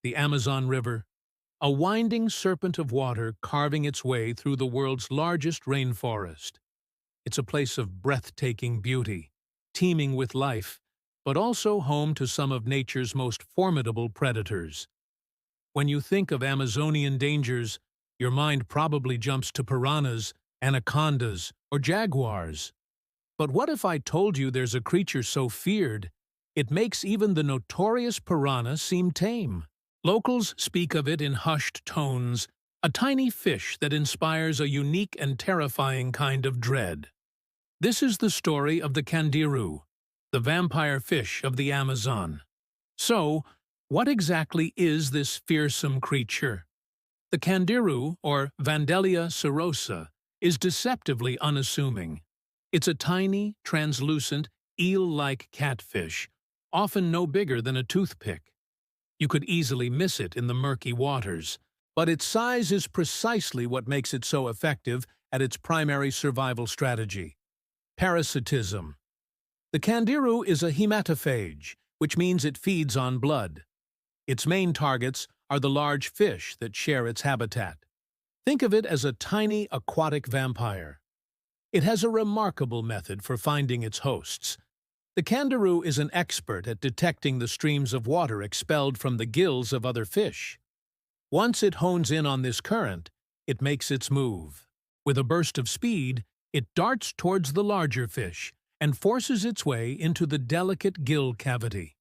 the Amazon River, a winding serpent of water carving its way through the world's largest rainforest. It's a place of breathtaking beauty, teeming with life, but also home to some of nature's most formidable predators. When you think of Amazonian dangers, your mind probably jumps to piranhas, anacondas, or jaguars. But what if I told you there's a creature so feared, it makes even the notorious piranha seem tame? Locals speak of it in hushed tones, a tiny fish that inspires a unique and terrifying kind of dread. This is the story of the Candiru, the vampire fish of the Amazon. So, what exactly is this fearsome creature? The Candiru, or Vandellia serosa, is deceptively unassuming. It's a tiny, translucent, eel-like catfish, often no bigger than a toothpick. You could easily miss it in the murky waters, but its size is precisely what makes it so effective at its primary survival strategy: parasitism. The Candiru is a hematophage, which means it feeds on blood. Its main targets are the large fish that share its habitat. Think of it as a tiny aquatic vampire. It has a remarkable method for finding its hosts. The Candiru is an expert at detecting the streams of water expelled from the gills of other fish. Once it hones in on this current, it makes its move. With a burst of speed, it darts towards the larger fish and forces its way into the delicate gill cavity.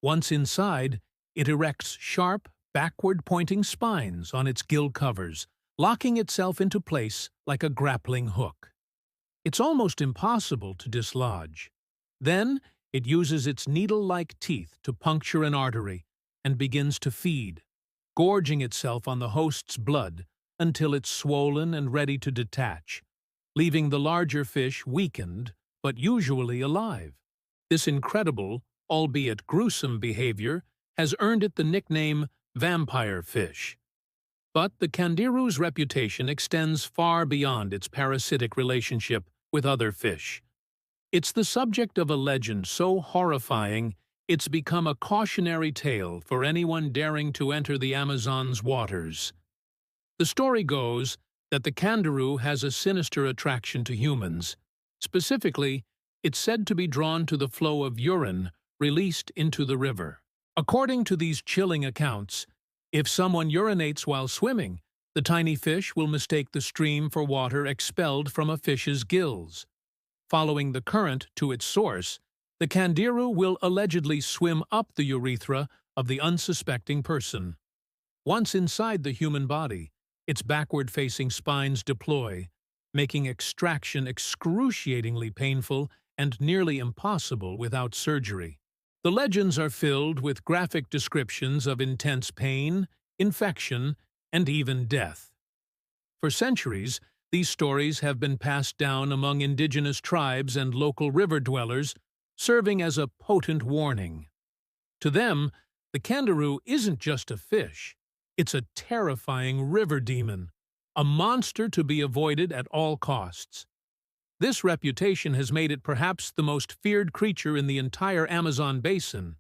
Once inside, it erects sharp, backward-pointing spines on its gill covers, locking itself into place like a grappling hook. It's almost impossible to dislodge. Then, it uses its needle-like teeth to puncture an artery and begins to feed, gorging itself on the host's blood until it's swollen and ready to detach, leaving the larger fish weakened but usually alive. This incredible, albeit gruesome behavior has earned it the nickname vampire fish. But the Candiru's reputation extends far beyond its parasitic relationship with other fish. It's the subject of a legend so horrifying it's become a cautionary tale for anyone daring to enter the Amazon's waters. The story goes that the Candiru has a sinister attraction to humans. Specifically, it's said to be drawn to the flow of urine released into the river. According to these chilling accounts, if someone urinates while swimming, the tiny fish will mistake the stream for water expelled from a fish's gills. Following the current to its source, the Candiru will allegedly swim up the urethra of the unsuspecting person. Once inside the human body, its backward-facing spines deploy, making extraction excruciatingly painful and nearly impossible without surgery. The legends are filled with graphic descriptions of intense pain, infection, and even death. For centuries, these stories have been passed down among indigenous tribes and local river dwellers, serving as a potent warning. To them, the Candiru isn't just a fish, it's a terrifying river demon, a monster to be avoided at all costs. This reputation has made it perhaps the most feared creature in the entire Amazon basin,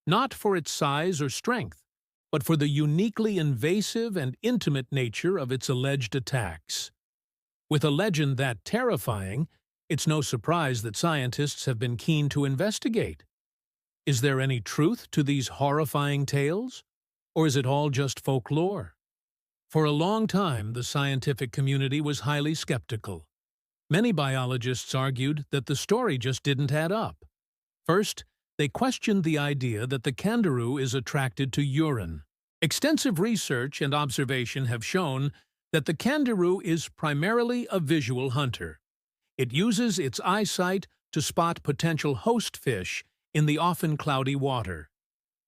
not for its size or strength, but for the uniquely invasive and intimate nature of its alleged attacks. With a legend that terrifying, it's no surprise that scientists have been keen to investigate. Is there any truth to these horrifying tales? Or is it all just folklore? For a long time, the scientific community was highly skeptical. Many biologists argued that the story just didn't add up. First, they questioned the idea that the Candiru is attracted to urine. Extensive research and observation have shown that the Candiru is primarily a visual hunter. It uses its eyesight to spot potential host fish in the often cloudy water.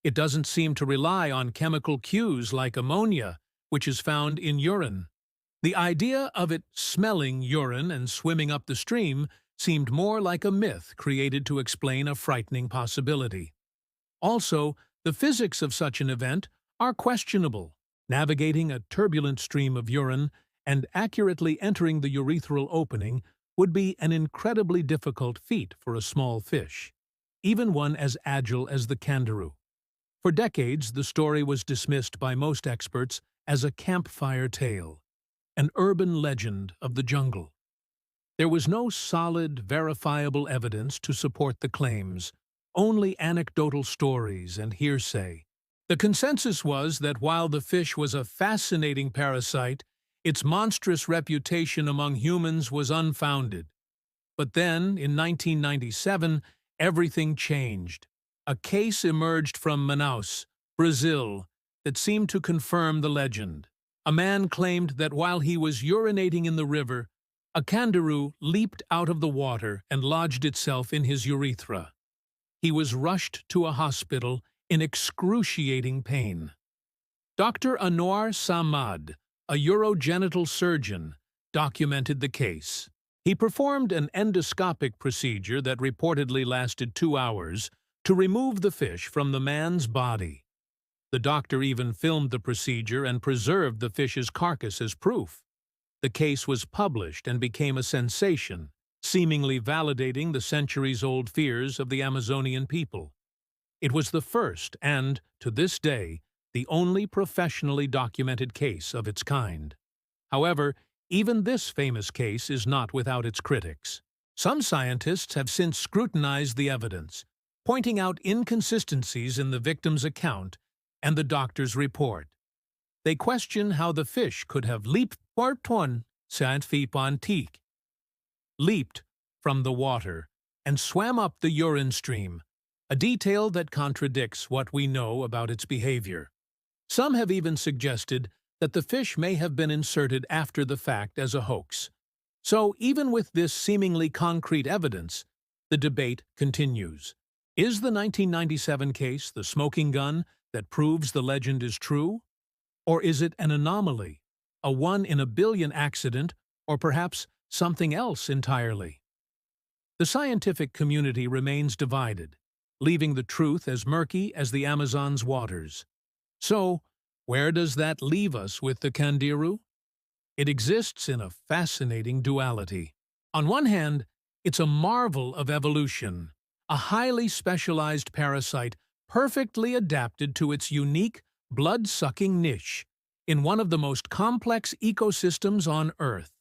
It doesn't seem to rely on chemical cues like ammonia, which is found in urine. The idea of it smelling urine and swimming up the stream seemed more like a myth created to explain a frightening possibility. Also, the physics of such an event are questionable. Navigating a turbulent stream of urine and accurately entering the urethral opening would be an incredibly difficult feat for a small fish, even one as agile as the Candiru. For decades, the story was dismissed by most experts as a campfire tale, an urban legend of the jungle. There was no solid, verifiable evidence to support the claims, only anecdotal stories and hearsay. The consensus was that while the fish was a fascinating parasite, its monstrous reputation among humans was unfounded. But then, in 1997, everything changed. A case emerged from Manaus, Brazil, that seemed to confirm the legend. A man claimed that while he was urinating in the river, a Candiru leaped out of the water and lodged itself in his urethra. He was rushed to a hospital in excruciating pain. Dr. Anwar Samad, a urogenital surgeon, documented the case. He performed an endoscopic procedure that reportedly lasted 2 hours to remove the fish from the man's body. The doctor even filmed the procedure and preserved the fish's carcass as proof. The case was published and became a sensation, seemingly validating the centuries-old fears of the Amazonian people. It was the first and, to this day, the only professionally documented case of its kind. However, even this famous case is not without its critics. Some scientists have since scrutinized the evidence, pointing out inconsistencies in the victim's account and the doctor's report. They question how the fish could have leaped from the water and swam up the urine stream, a detail that contradicts what we know about its behavior. Some have even suggested that the fish may have been inserted after the fact as a hoax. So, even with this seemingly concrete evidence, the debate continues. Is the 1997 case the smoking gun that proves the legend is true? Or is it an anomaly, a one-in-a-billion accident, or perhaps something else entirely? The scientific community remains divided, leaving the truth as murky as the Amazon's waters. So, where does that leave us with the Candiru? It exists in a fascinating duality. On one hand, it's a marvel of evolution, a highly specialized parasite perfectly adapted to its unique, blood-sucking niche in one of the most complex ecosystems on Earth.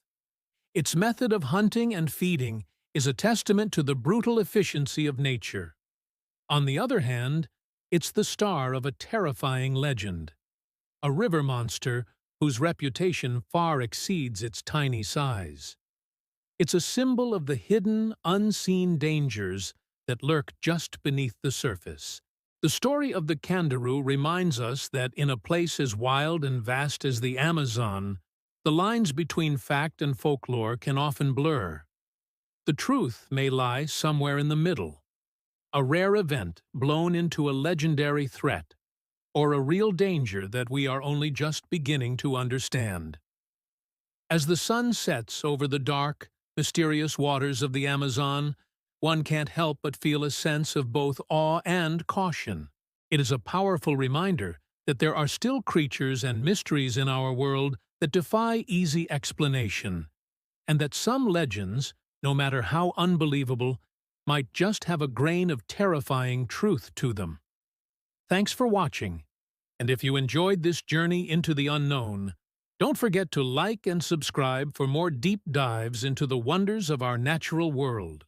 Its method of hunting and feeding is a testament to the brutal efficiency of nature. On the other hand, it's the star of a terrifying legend, a river monster whose reputation far exceeds its tiny size. It's a symbol of the hidden, unseen dangers that lurk just beneath the surface. The story of the Candiru reminds us that in a place as wild and vast as the Amazon, the lines between fact and folklore can often blur. The truth may lie somewhere in the middle, a rare event blown into a legendary threat, or a real danger that we are only just beginning to understand. As the sun sets over the dark, mysterious waters of the Amazon, one can't help but feel a sense of both awe and caution. It is a powerful reminder that there are still creatures and mysteries in our world that defy easy explanation, and that some legends, no matter how unbelievable, might just have a grain of terrifying truth to them. Thanks for watching, and if you enjoyed this journey into the unknown, don't forget to like and subscribe for more deep dives into the wonders of our natural world.